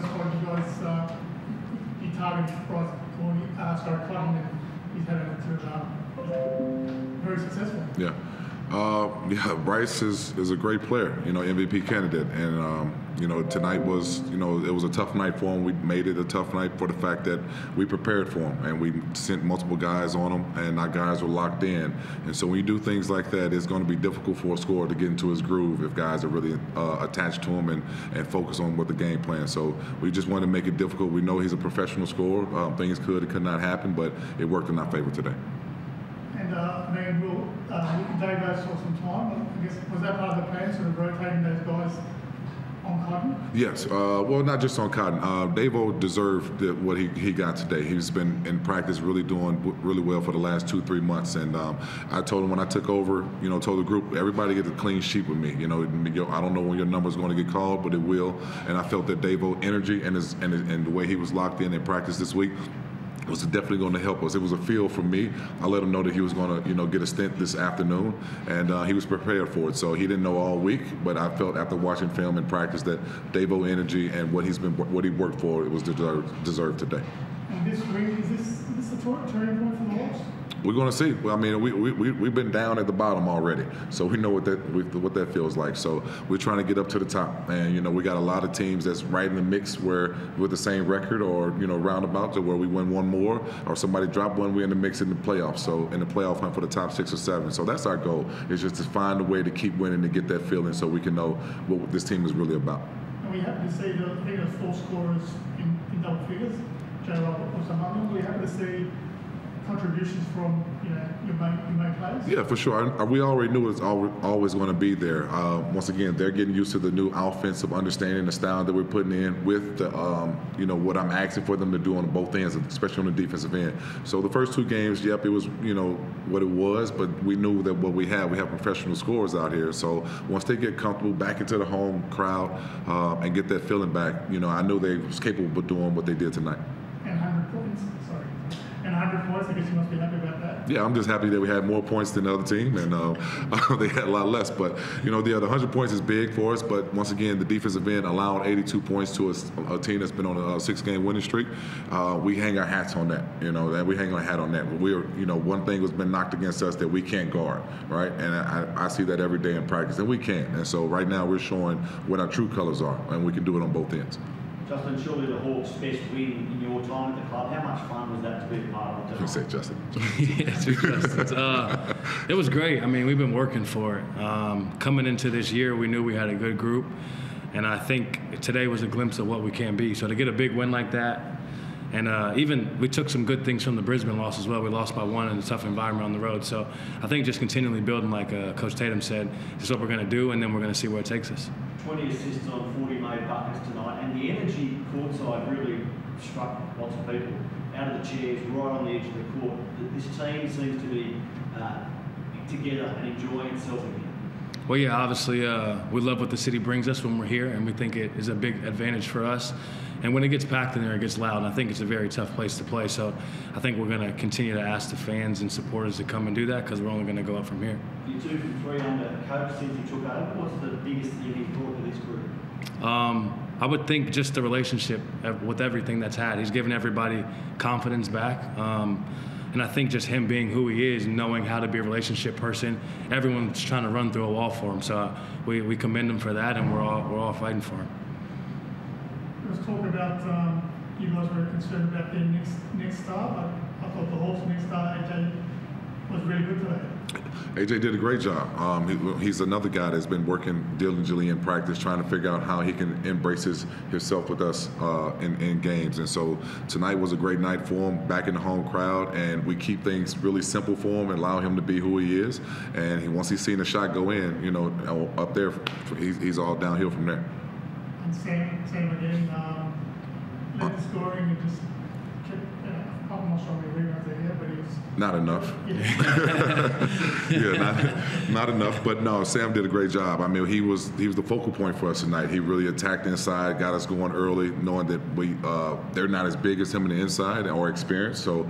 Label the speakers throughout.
Speaker 1: first one, you guys, you targeted Bryce Cotton, and he's had it to very successful.
Speaker 2: Yeah. Yeah, Bryce is a great player, MVP candidate. And, tonight was, it was a tough night for him. We made it a tough night for the fact that we prepared for him and we sent multiple guys on him and our guys were locked in. And so when you do things like that, it's going to be difficult for a scorer to get into his groove if guys are really attached to him and focus on what the game plan. So we just want to make it difficult. We know he's a professional scorer. Things could not happen, but it worked in our favor today.
Speaker 1: And Dave saw some time. I guess, was that part of the plan, sort of rotating those guys on Cotton?
Speaker 2: Yes. Well, not just on Cotton. Dave deserved what he got today. He's been in practice doing really well for the last 2-3 months. And I told him when I took over, told the group, everybody get a clean sheet with me. I don't know when your number's going to get called, but it will. And I felt that Dave's energy and the way he was locked in practice this week was definitely going to help us. It was a feel for me. I let him know that he was going to, get a stint this afternoon, and he was prepared for it. So he didn't know all week, but I felt after watching film and practice that Dave's energy and what he worked for, it was deserved today.
Speaker 1: And this week, is this the turning point for the Hawks?
Speaker 2: We're going to see. Well, I mean, we've been down at the bottom already, so we know what that feels like. So we're trying to get up to the top, and we got a lot of teams that's right in the mix where with the same record or roundabout to where we win one more or somebody drop one, we're in the mix in the playoffs. So in the playoff hunt for the top 6 or 7. So that's our goal. Is just to find a way to keep winning to get that feeling, so we can know what this team is really about.
Speaker 1: And we happen to see the 4 scorers in double figures. Joe Robert was among them. We happen to see contributions from your main players?
Speaker 2: Yeah, for sure. We already knew it's always going to be there. Once again, they're getting used to the new offensive understanding, the style that we're putting in with the, what I'm asking for them to do on both ends, especially on the defensive end. So the first 2 games, yep, it was what it was, but we knew that what we have professional scorers out here. So once they get comfortable back into the home crowd and get that feeling back, I knew they was capable of doing what they did tonight.
Speaker 1: And 100 points. Sorry. And 100 points, I guess you must be happy about that.
Speaker 2: Yeah, I'm just happy that we had more points than the other team, and they had a lot less. But, the 100 points is big for us. But once again, the defensive end allowing 82 points to a team that's been on a 6-game winning streak. We hang our hats on that, and we hang our hat on that. We're, one thing has been knocked against us that we can't guard, right? And I see that every day in practice, and we can. And so right now we're showing what our true colors are, and we can do it on both ends.
Speaker 3: Justin, surely the Hawks' best win in your time at the club. How much fun was that to be a part of?
Speaker 2: You say Justin.
Speaker 4: It was great. I mean, we've been working for it. Coming into this year, we knew we had a good group, and I think today was a glimpse of what we can be. So to get a big win like that, and even we took some good things from the Brisbane loss as well. We lost by 1 in a tough environment on the road. So I think just continually building, like Coach Tatum said, is what we're going to do, and then we're going to see where it takes us.
Speaker 3: 20 assists on 40 made buckets tonight, and the energy courtside really struck lots of people. Out of the chairs, right on the edge of the court. This team seems to be together and enjoying itself again.
Speaker 4: Well, yeah, obviously we love what the city brings us when we're here, and we think it is a big advantage for us. And when it gets packed in there, it gets loud, and I think it's a very tough place to play. So I think we're going to continue to ask the fans and supporters to come and do that, because we're only going to go up from here.
Speaker 3: You're 2 from 3 under coach since he took over. What's the biggest thing he's brought to this group?
Speaker 4: I would think just the relationship with everything that's had. He's given everybody confidence back. And I think just him being who he is, knowing how to be a relationship person, everyone's trying to run through a wall for him. So we commend him for that, and we're all fighting for him.
Speaker 1: Let's talk about you guys were concerned about their next star, but I thought the Hawks' next star, AJ, was really good today.
Speaker 2: AJ did a great job. He's another guy that's been working diligently in practice, trying to figure out how he can embrace himself with us in games. And so tonight was a great night for him, back in the home crowd, and we keep things really simple for him and allow him to be who he is. And once he's seen the shot go in, up there, he's all downhill from there.
Speaker 1: And Sam again, led the scoring and just kept, I'm not sure how many rebounds they had, but he was...
Speaker 2: Not enough. Yeah, not enough. But no, Sam did a great job. I mean, he was the focal point for us tonight. He really attacked inside, got us going early, knowing that they're not as big as him in the inside or experienced. So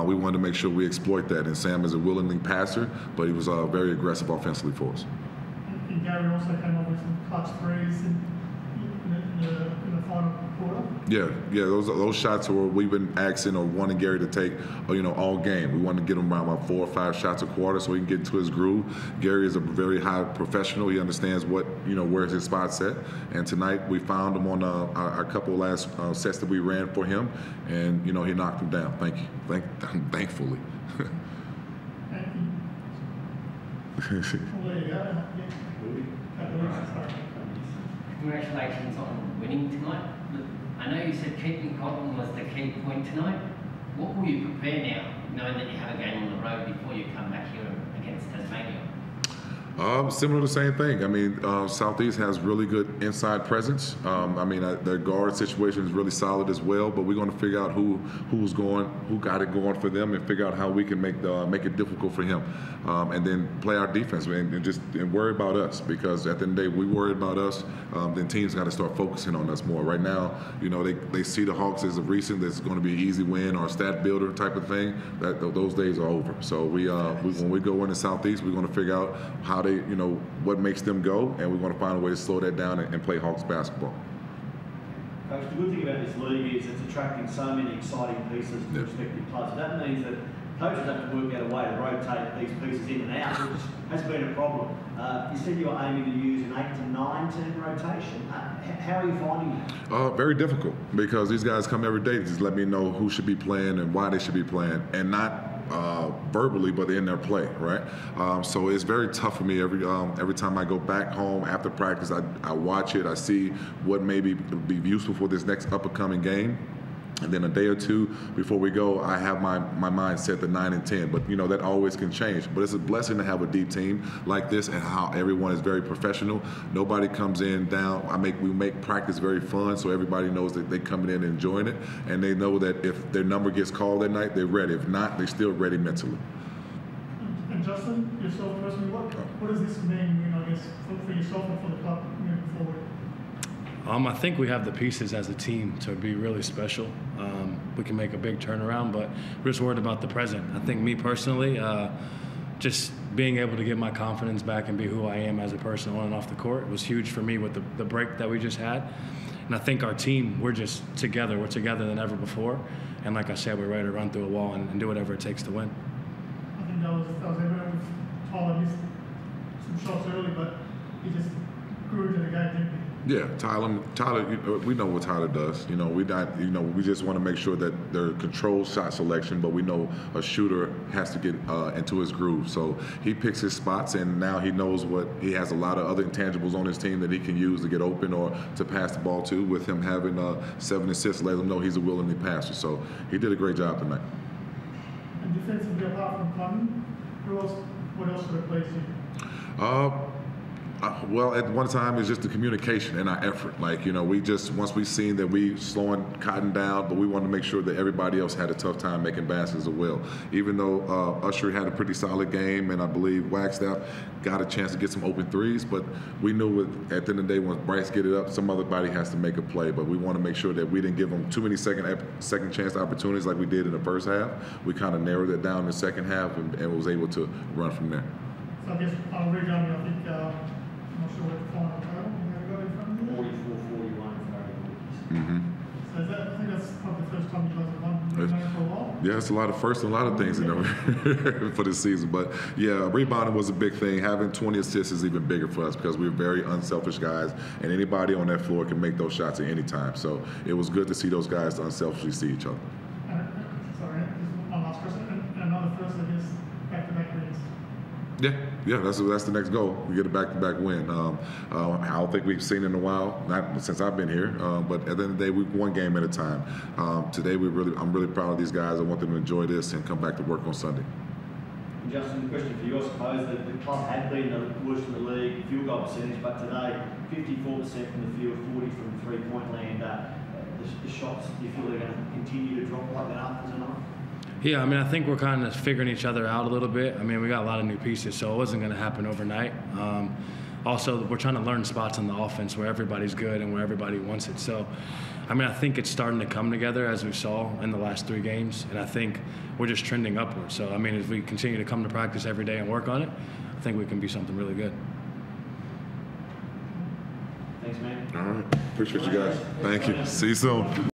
Speaker 2: we wanted to make sure we exploit that. And Sam is a willingly passer, but he was very aggressive offensively for us.
Speaker 1: And Gary also came up with some clutch threes in the final quarter.
Speaker 2: Yeah, those shots were we've been asking or wanting Gary to take, all game. We want to get him around about 4 or 5 shots a quarter so he can get into his groove. Gary is a very high professional. He understands where's his spot set. And tonight we found him on our couple last sets that we ran for him, and he knocked him down. Thankfully.
Speaker 5: Congratulations on winning tonight. I know you said keeping Cotton was the key point tonight. What will you prepare now, knowing that you have a game on the road before you come back here against Tasmania?
Speaker 2: Similar to the same thing. I mean, Southeast has really good inside presence. Their guard situation is really solid as well. But we're going to figure out who got it going for them, and figure out how we can make it difficult for him, and then play our defense and worry about us. Because at the end of the day, we worry about us. Then teams got to start focusing on us more. Right now, they see the Hawks as a recent that's going to be an easy win or a stat builder type of thing. Those days are over. So when we go into Southeast, we're going to figure out how they, what makes them go, and we're going to find a way to slow that down and play Hawks basketball.
Speaker 3: Coach, the good thing about this league is it's attracting so many exciting pieces to respective clubs. That means that coaches have to work out a way to rotate these pieces in and out, which has been a problem. You said you were aiming to use an 8 to 9 team rotation. How are you finding that?
Speaker 2: Very difficult, because these guys come every day to just let me know who should be playing and why they should be playing, and not verbally, but in their play, right? So it's very tough for me every time I go back home after practice. I watch it, I see what maybe be useful for this next up-and-coming game. And then a day or two before we go, I have my mind set to 9 and 10. But that always can change. But it's a blessing to have a deep team like this, and how everyone is very professional. Nobody comes in down. We make practice very fun, so everybody knows that they're coming in and enjoying it, and they know that if their number gets called that night, they're ready. If not, they're still ready mentally.
Speaker 1: And Justin, yourself personally, what does this mean? I guess for yourself and for the club moving forward?
Speaker 4: I think we have the pieces as a team to be really special. We can make a big turnaround, but we're just worried about the present. I think me personally, just being able to get my confidence back and be who I am as a person on and off the court was huge for me with the break that we just had. And I think our team, we're just together. We're together than ever before. And like I said, we're ready to run through a wall and do whatever it takes to win.
Speaker 1: I think that was evident with Tyler. Missed some shots early, but he just grew to the game, didn't he?
Speaker 2: Yeah, Tyler. We know what Tyler does. We just want to make sure that they're controlled shot selection, but we know a shooter has to get into his groove. So he picks his spots, and now he knows he has a lot of other intangibles on his team that he can use to get open or to pass the ball to. With him having 7 assists, let him know he's a willing passer. So he did a great job tonight.
Speaker 1: And defensively, apart from Cotton, what else would it please you?
Speaker 2: Well, at one time, it's just the communication and our effort. Once we seen that we slowing Cotton down, but we wanted to make sure that everybody else had a tough time making baskets as well. Even though Usher had a pretty solid game, and I believe Wagstaff got a chance to get some open threes, but we knew at the end of the day, once Bryce get it up, somebody has to make a play. But we want to make sure that we didn't give them too many second chance opportunities like we did in the first half. We kind of narrowed it down in the second half and was able to run from there.
Speaker 1: So I guess regarding, I think, I'm not sure what the final total you have got in front of you.
Speaker 3: 44-41 for
Speaker 2: Mm-hmm.
Speaker 1: So I think that's probably the first time you guys have won for a while.
Speaker 2: Yeah, it's a lot of firsts and a lot of things for this season. But yeah, rebounding was a big thing. Having 20 assists is even bigger for us because we're very unselfish guys, and anybody on that floor can make those shots at any time. So it was good to see those guys unselfishly see each other.
Speaker 1: Sorry, this is my last question. And another first, I guess, back-to-back wins.
Speaker 2: Yeah, that's the next goal. We get a back-to-back win. I don't think we've seen it in a while, not since I've been here. But at the end of the day, we one game at a time. Today, I'm really proud of these guys. I want them to enjoy this and come back to work on Sunday.
Speaker 3: And Justin, the question for you, I suppose, that the club had been the worst in the league field goal percentage, but today, 54% from the field, 40 from the three-point land. The shots, do you feel they're going to continue to drop like that after tonight?
Speaker 4: Yeah, I think we're kind of figuring each other out a little bit. We got a lot of new pieces, so it wasn't going to happen overnight. Also, we're trying to learn spots on the offense where everybody's good and where everybody wants it. So, I think it's starting to come together as we saw in the last 3 games, and I think we're just trending upward. So, if we continue to come to practice every day and work on it, I think we can be something really good.
Speaker 3: Thanks, man.
Speaker 2: All right. Appreciate you guys. Thank you. See you soon.